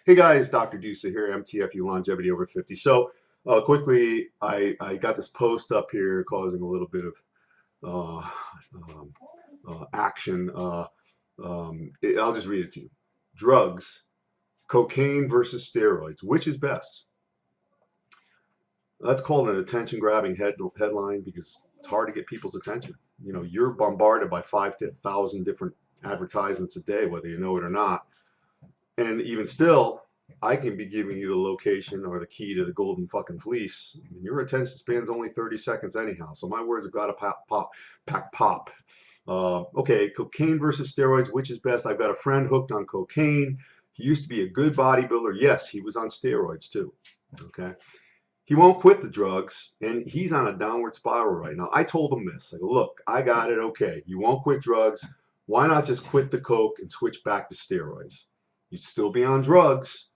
Hey guys, Dr. Dusa here, MTFU Longevity Over 50. So quickly, I got this post up here causing a little bit of uh, um, action. I'll just read it to you. Drugs, cocaine versus steroids, which is best? That's called an attention-grabbing headline because it's hard to get people's attention. You know, you're bombarded by 5,000 different advertisements a day, whether you know it or not. And even still, I can be giving you the location or the key to the golden fucking fleece. And your attention span's only 30 seconds anyhow. So my words have got to pop. Okay, cocaine versus steroids, which is best? I've got a friend hooked on cocaine. He used to be a good bodybuilder. Yes, he was on steroids too. Okay. He won't quit the drugs, and he's on a downward spiral right now. I told him this. I go, look, I got it. Okay, you won't quit drugs. Why not just quit the coke and switch back to steroids? You'd still be on drugs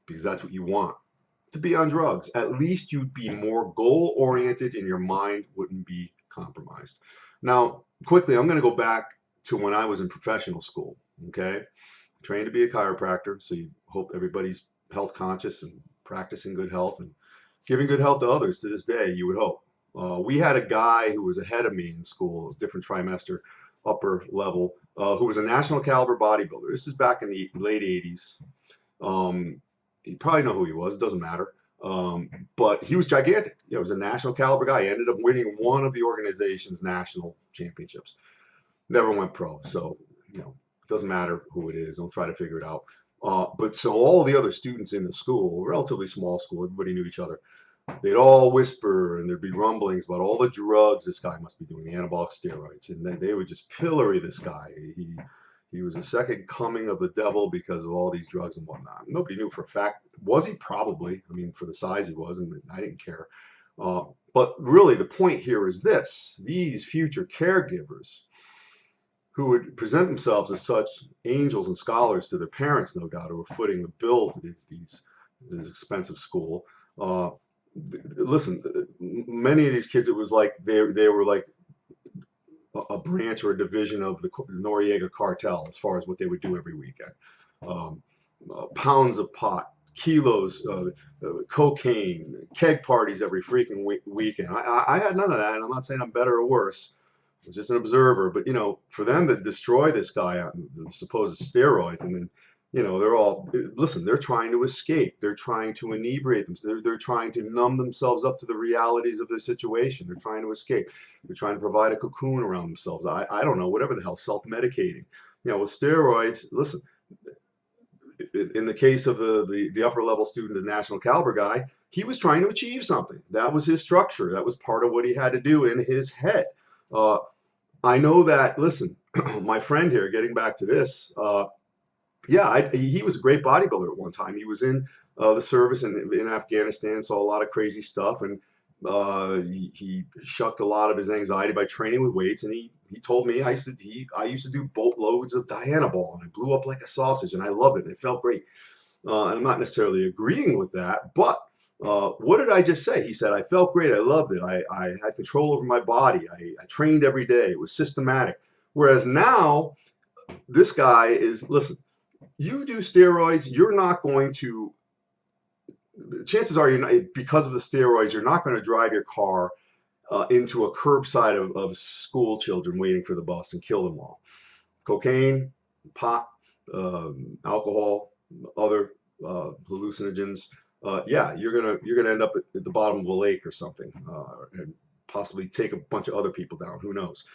because that's what you want, to be on drugs. At least you'd be more goal oriented and your mind wouldn't be compromised. Now, quickly, I'm going to go back to when I was in professional school. Okay, trained to be a chiropractor, so you hope everybody's health conscious and practicing good health and giving good health to others to this day, you would hope. We had a guy who was ahead of me in school, different trimester, upper level, who was a national caliber bodybuilder. This is back in the late 80s. You probably know who he was. It doesn't matter. But he was gigantic. You know, he was a national caliber guy. He ended up winning one of the organization's national championships. Never went pro. So, you know, it doesn't matter who it is. Don't try to figure it out. But so all the other students in the school, relatively small school, everybody knew each other. They'd all whisper and there'd be rumblings about all the drugs this guy must be doing, anabolic steroids, and they would just pillory this guy. He was a second coming of the devil because of all these drugs and whatnot. Nobody knew for a fact. Was he? Probably. I mean, for the size he was, and I didn't care. But really, the point here is this: these future caregivers who would present themselves as such angels and scholars to their parents, no doubt, who were footing the bill to this expensive school. Listen, many of these kids, it was like they were like a branch or a division of the Noriega cartel as far as what they would do every weekend. Pounds of pot, kilos of cocaine, keg parties every freaking weekend. I had none of that, and I'm not saying I'm better or worse. I was just an observer. But, you know, for them to destroy this guy on the supposed steroids, and then, you know, they're all, listen, they're trying to escape. They're trying to inebriate themselves. They're trying to numb themselves up to the realities of their situation. They're trying to escape. They're trying to provide a cocoon around themselves. I don't know, whatever the hell, self-medicating. You know, with steroids, listen, in the case of the upper level student, the national caliber guy, he was trying to achieve something. That was his structure. That was part of what he had to do in his head. I know that, listen, my friend here, getting back to this, yeah, he was a great bodybuilder at one time. He was in the service in Afghanistan, saw a lot of crazy stuff, and he shucked a lot of his anxiety by training with weights. And he told me I used to do boatloads of Dianabol, and I blew up like a sausage, and I loved it, and it felt great. And I'm not necessarily agreeing with that, but what did I just say? He said, I felt great. I loved it. I had control over my body. I trained every day. It was systematic. Whereas now, this guy is, listen, you do steroids, you're not going to, chances are, you're not, because of the steroids, you're not going to drive your car into a curbside of school children waiting for the bus and kill them all. Cocaine, pot, alcohol, other hallucinogens. Yeah, you're gonna end up at the bottom of a lake or something, and possibly take a bunch of other people down. Who knows?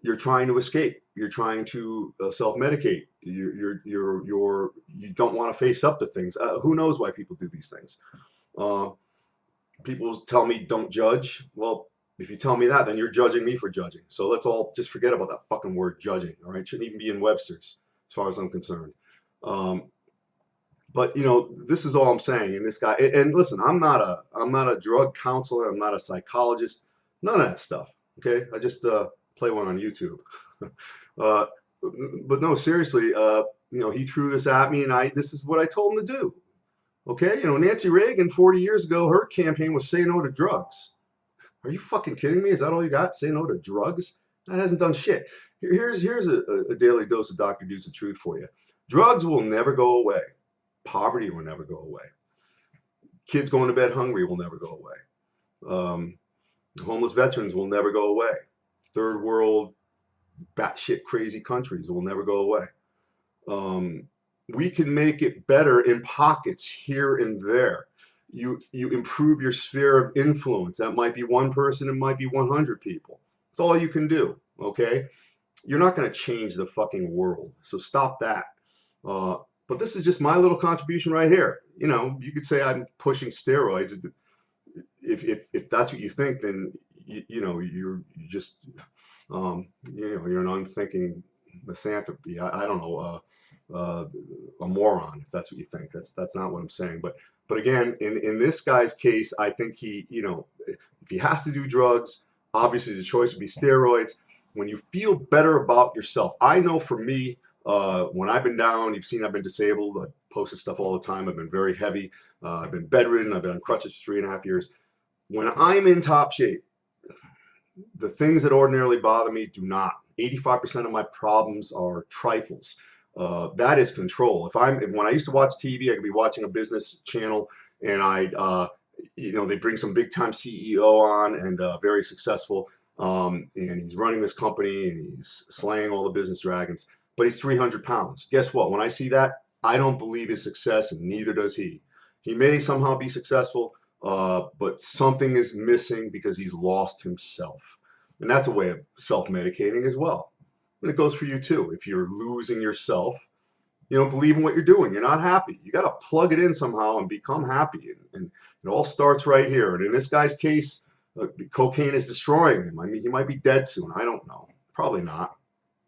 You're trying to escape. You're trying to self-medicate. You don't want to face up to things. Who knows why people do these things? People tell me don't judge. Well, if you tell me that, then you're judging me for judging. So let's all just forget about that fucking word judging. All right, shouldn't even be in Webster's, as far as I'm concerned. But you know, this is all I'm saying. And this guy, and listen, I'm not a drug counselor. I'm not a psychologist. None of that stuff. Okay, I just play one on YouTube. But no, seriously, you know, he threw this at me, and this is what I told him to do. Okay, you know, Nancy Reagan 40 years ago, her campaign was say no to drugs. Are you fucking kidding me? Is that all you got? Say no to drugs? That hasn't done shit. Here's a daily dose of Dr. Deuce of truth for you. Drugs will never go away. Poverty will never go away. Kids going to bed hungry will never go away. Homeless veterans will never go away. Third world batshit crazy countries will never go away. We can make it better in pockets here and there. You improve your sphere of influence. That might be one person, it might be 100 people. That's all you can do, okay? You're not going to change the fucking world, so stop that. But this is just my little contribution right here. You know, you could say I'm pushing steroids. If that's what you think, then you know you're just you're an unthinking misanthropy. I don't know, a moron, if that's what you think. That's not what I'm saying. But again, in this guy's case, I think he, you know, if he has to do drugs, obviously the choice would be steroids. When you feel better about yourself, I know for me, when I've been down, you've seen I've been disabled. I posted stuff all the time. I've been very heavy. I've been bedridden. I've been on crutches for 3.5 years. When I'm in top shape, the things that ordinarily bother me do not. 85% of my problems are trifles. That is control. When I used to watch TV, I could be watching a business channel, and they bring some big time CEO on and very successful, and he's running this company and he's slaying all the business dragons, but he's 300 pounds. Guess what? When I see that, I don't believe his success, and neither does he. He may somehow be successful, but something is missing because he's lost himself. And that's a way of self-medicating as well. And it goes for you too. If you're losing yourself, you don't believe in what you're doing, you're not happy. You got to plug it in somehow and become happy. And it all starts right here. And in this guy's case, cocaine is destroying him. I mean, he might be dead soon. I don't know. Probably not.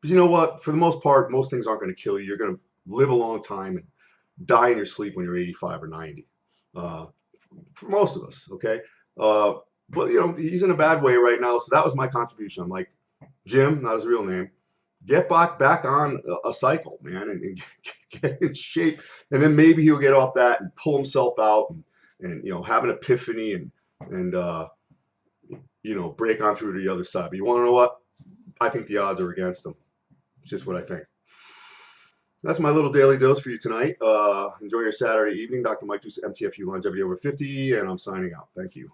But you know what? For the most part, most things aren't going to kill you. You're going to live a long time and die in your sleep when you're 85 or 90. For most of us, okay? But, you know, he's in a bad way right now. So that was my contribution. I'm like, Jim, not his real name, get back on a cycle, man, and get in shape. And then maybe he'll get off that and pull himself out and you know, have an epiphany and you know, break on through to the other side. But you want to know what? I think the odds are against him. It's just what I think. That's my little daily dose for you tonight. Enjoy your Saturday evening. Dr. Mike Deuce, MTFU Longevity Over 50, and I'm signing out. Thank you.